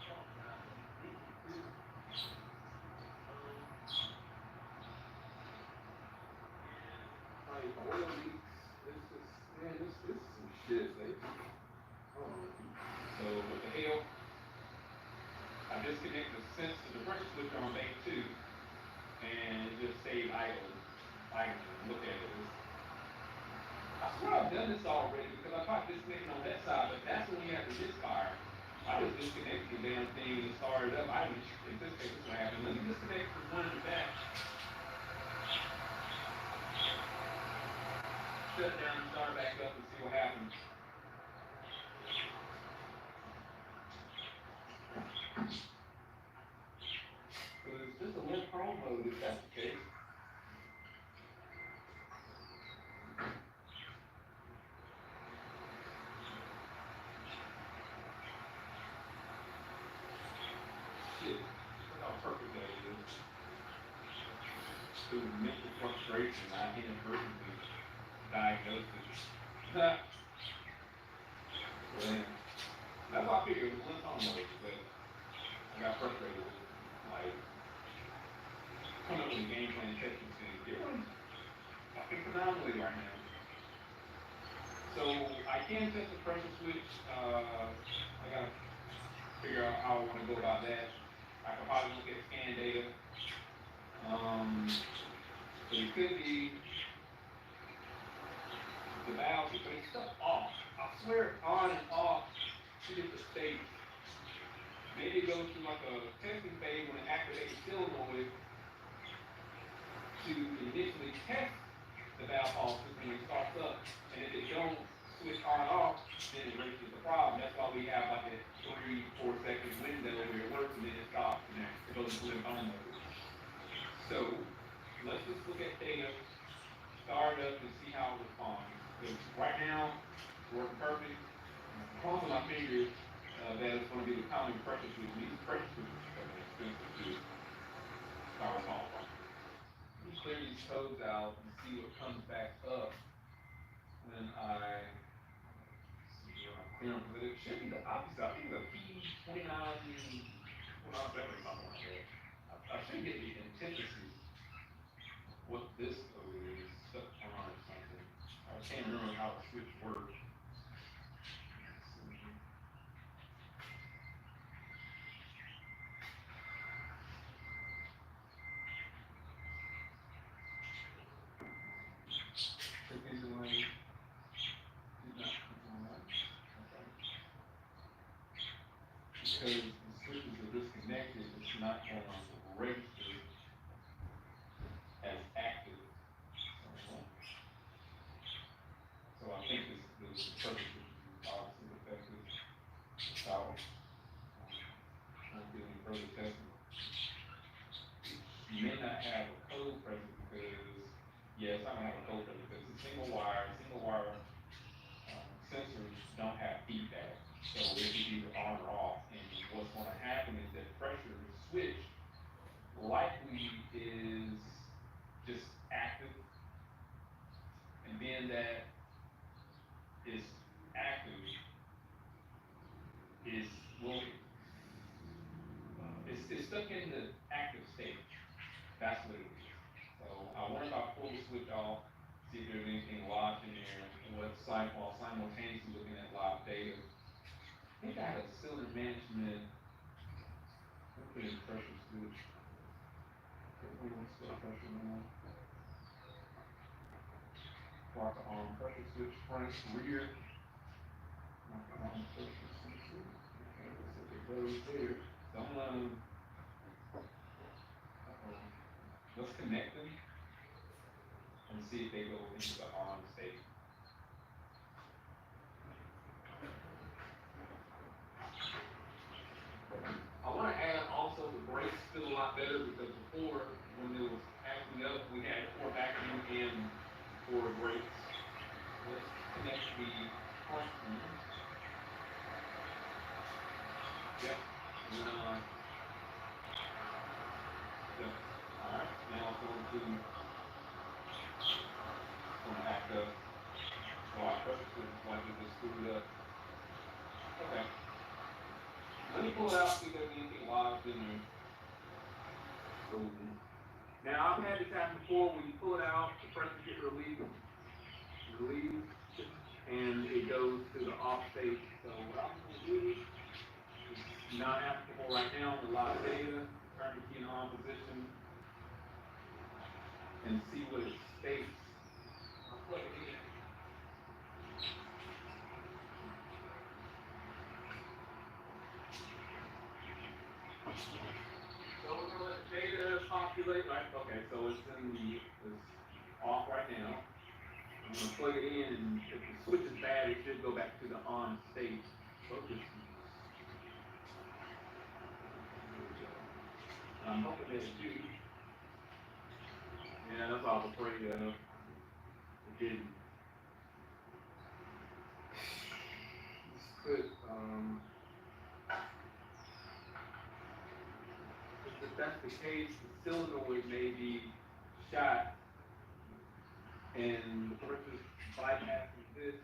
oil leaks. This is some shit, man. So what the hell? I disconnected the sense to the pressure switch on bank 2 and it just saved idle. I look at it. I swear I've done this already because I tried disconnecting on that side, but that's when you have the misfire. I just disconnected the damn thing and started up. I didn't anticipate this would happen. Let me disconnect the one in the back. Shut it down and start it back up and see what happens. So it's just a limp chrome mode if that's the case. Shit, look how perfect that is. Through mental frustration, I inadvertently diagnosed it. Well, that's why I figured it was limp chrome mode, but I got frustrated with it. Like, coming up with a game plan testing things. It was fucking phenomenally right now. So I can test the pressure switch. I gotta figure out how I want to go about that. I could probably look at scan data. So it could be the valve, but it's stuff off. I swear it's on and off to get the state. maybe it goes through like a testing phase when it activates the solenoid to initially test the valve pulse system when it starts up, and if it don't switch on and off, then it raises the problem. That's why we have like a 3-4 second window where it works and then it stops and then it goes into limp mode. So let's just look at data, start it up and see how it responds. Because right now, it's working perfect. I'm crossing my fingers that it's going to be the common pressure switch. These pressure switches are expensive to start off. Let me clear these codes out and see what comes back up when I clear them. But it should be the opposite. I think the P29, 29, something like that. I should get the antithesis. What this code is, stuck on or something. I can't remember how the switch works. Because the switches are disconnected, it's not going to register as active. So I think this purpose is obviously effective. So won't do any further testing. You may not have a code present because, yes, I'm gonna have a code present because it's single wire sensors don't have feedback. So it can be either on or off. And what's gonna happen is that pressure switch likely is just active. And then that is active is, well, it's stuck in the active state. That's what it is. So I wonder if I pull the switch off, see if there's anything locked in there, and while simultaneously looking at live data. I think I have a cylinder management. Let's put in pressure switch. Pressure now. Lock the arm, pressure switch, front, rear. Lock the arm, pressure switch. Okay, let's see if it goes there. So I'm gonna, let's connect them and see if they go into the on state. I want to add also the brakes feel a lot better because before, when it was acting up, we had 4 vacuum and 4 brakes. Let's connect the front one. Yep. Yep. Alright, now it's going to act up. Oh, I pressed it, like it just screwed up. Okay. Let me pull it out, see if there's anything lodged in there. Now, I've had this happen before, when you pull it out, the pressure gets released, and it goes to the off state. So what I'm going to do is not applicable right now on the live data, turn the key in on position, and see what it states. I'll plug it in. So we're going to let the data populate, right? Okay, so it's off right now. I'm going to plug it in, and if the switch is bad, it should go back to the on state. Focus. I'm hoping that it do. Yeah, that's all I was afraid of. It didn't. Let's put, if that's the case, the solenoid may be shot, and the pressure bypassing this,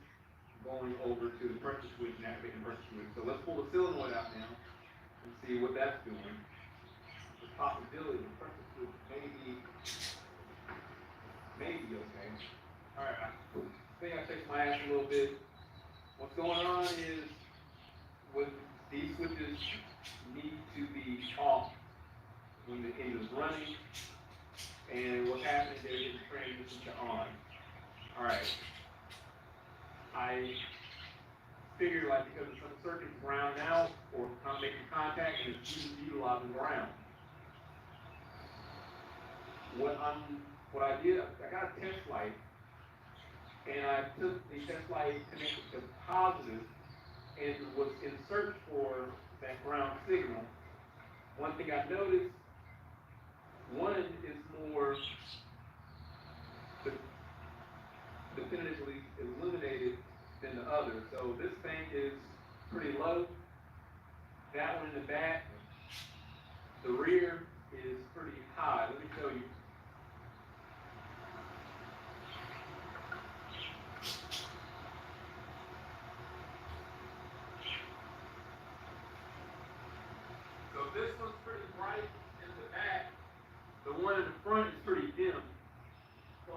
going over to the pressure switch and activating the pressure switch. So let's pull the solenoid out now and see what that's doing. The possibility the pressure switch may be okay. Alright, I think I checked my ass a little bit. What's going on is when these switches need to be off when the engine's running, and what's happening, they're getting transitioned to on. Alright. figure like because some circuits ground out or making contact and it's utilizing ground. What I did, I got a test light and I took the test light connected to positive and was in search for that ground signal. One thing I noticed, one is more definitively illuminated than the other. So this thing is pretty low. That one in the back, the rear is pretty high. Let me show you. So this one's pretty bright in the back. The one in the front is pretty dim. So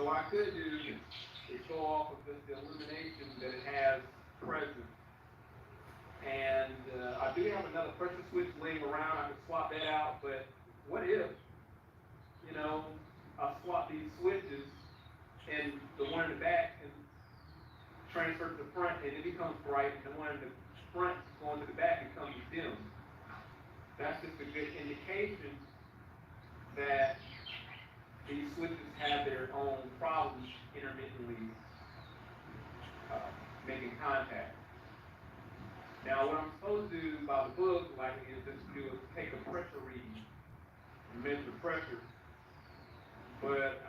what I could do is go off of the illumination that it has present. And I do have another pressure switch laying around. I could swap that out, but what if, I swap these switches and the one in the back and transfer to the front and it becomes bright and the one in the front going to the back becomes dim. That's just a good indication that these switches have their own problems intermittently making contact. Now, what I'm supposed to do by the book, is just take a pressure reading and measure the pressure. But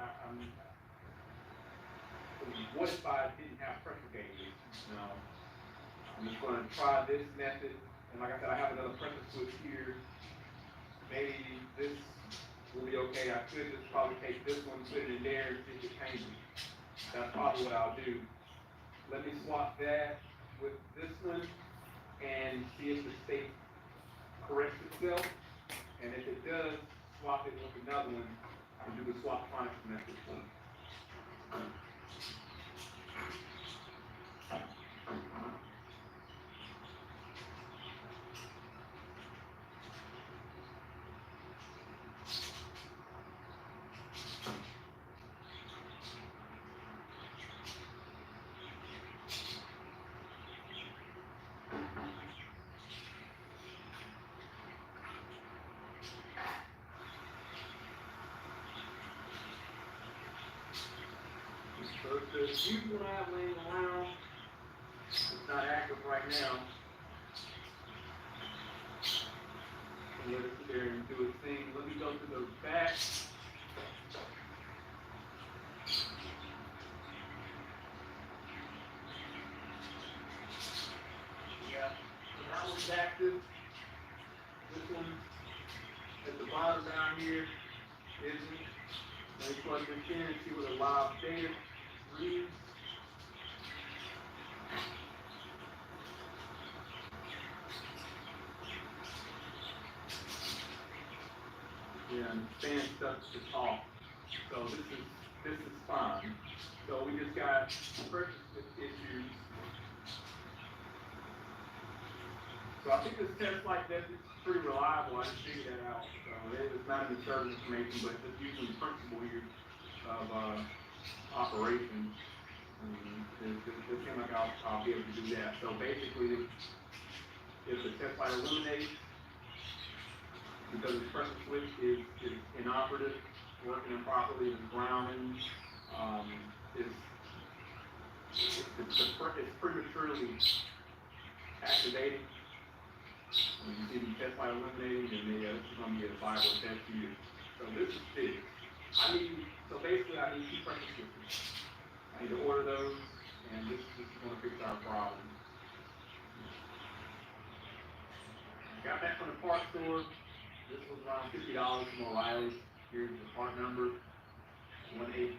what if I didn't have pressure gauges? No. I'm just going to try this method. And like I said, I have another pressure switch here. Maybe this will be okay. I could just probably take this one, put it in there, and see if it changes. That's probably what I'll do. Let me swap that with this one and see if the state corrects itself. And if it does, swap it with another one and do the swaptronics method. So the fuse one I have laying around, it's not active right now. And let it sit there and do its thing. Let me go to the back. Yeah, so that one's active. This one at the bottom down here isn't. Let me plug this in and see what a live data reads. Yeah, and the fan stuff is off. So this is fine. So we just got pressure issues. So I think this test like this is pretty reliable. I just figured that out. So it's not any service information, but just using the principle here of operation. It seems like I'll be able to do that. So basically, if the test light illuminates, because the pressure switch is inoperative, working improperly, it's grounding, it's prematurely activated. When you see the test light illuminating, then this is going to be a viable test for you. So this is fixed. So basically I need 2 pressure switches. I need to order those, and this is going to fix our problem. Got back from the parts store. This was around $50 from O'Reilly's. Here's the part number, 18-2382.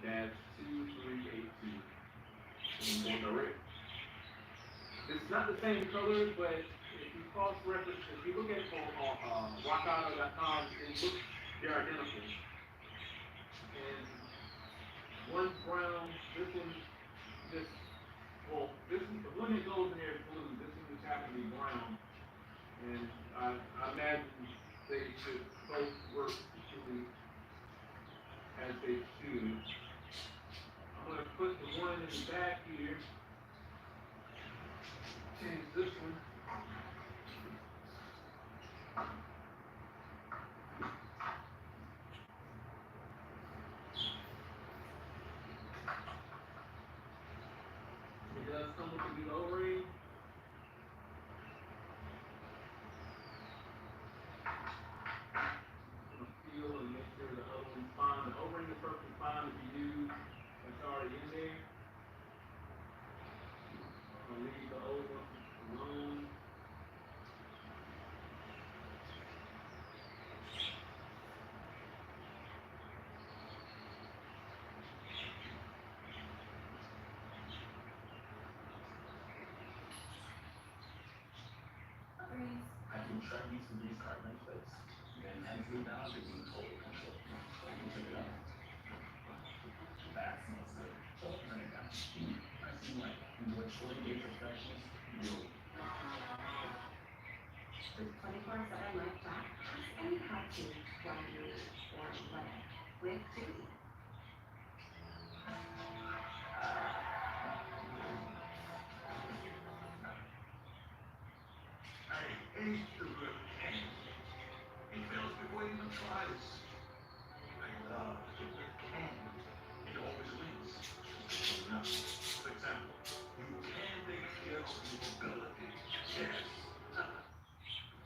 It's not the same color, but if you cross-reference, if you look at it on rockauto.com, they're identical. And one's brown, this one just, the one that goes in there is blue, this one just happens to be brown. And I imagine they should both work equally as they should. I'm going to put the one in the back here. change this one. It does come with the O-ring. Feel and make sure the O-ring's fine. The O-ring is perfectly fine if you do what's already in there. I'll leave the old one alone. I can try to use some of these carbon plates. And entry now is in total control. I can pick it up. That smells good. Oh, turn it down. I seem like what shorty gave professionals, you'll. With 24/7 live chat, ask any how-to, what you need, or whatever, with Tubi. I hate the word can. He fails before he even tries. I love the word can. It always wins. Now, for example, you can make your ability. Yes.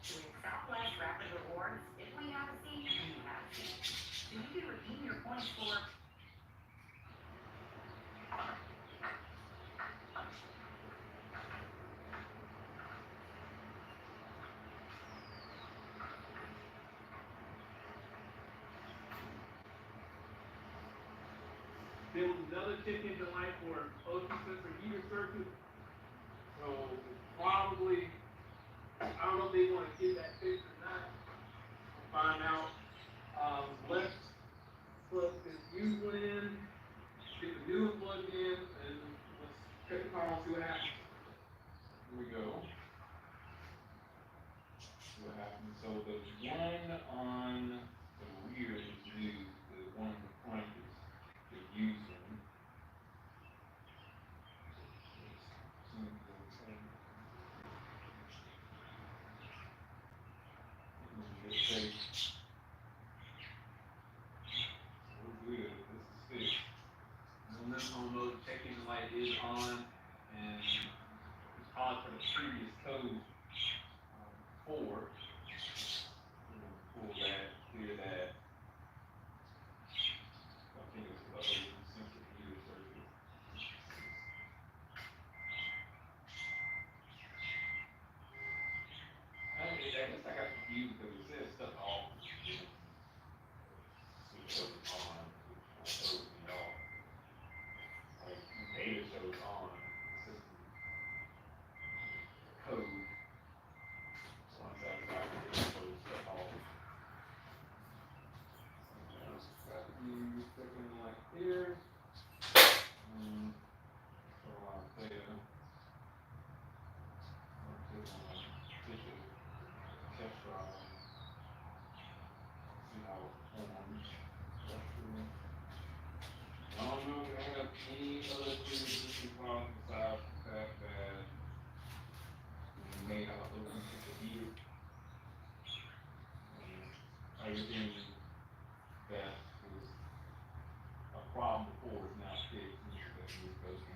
With Southwest Rapid Rewards, if we have a seat, you have a seat. So you can redeem your points for There was another check engine light for OC sensor heater circuit. So probably, I don't know if they wanna get that fixed or not. Find out, let's plug this used one in, get the new one plugged in, and let's check the car and see what happens. Here we go. See what happens. So the one on the rear is new, the one on the front is the used one. Okay. We're good, this is fixed. No limit mode, check engine light is on, and it's calling for the previous code, 4. We're gonna pull that, clear that. I think it's the old sensor heater circuit. I guess I got confused because it says stuff off. So it shows on, it shows me off. Like, data shows on, system code. Once I got it, it shows stuff off. Got you sticking like here. So I'll say, I'll take a test drive. See how it performs. I don't know if I have any other existing problems besides the fact that we may have a little bit of heat. Everything that was a problem before is now fixed, and that we go through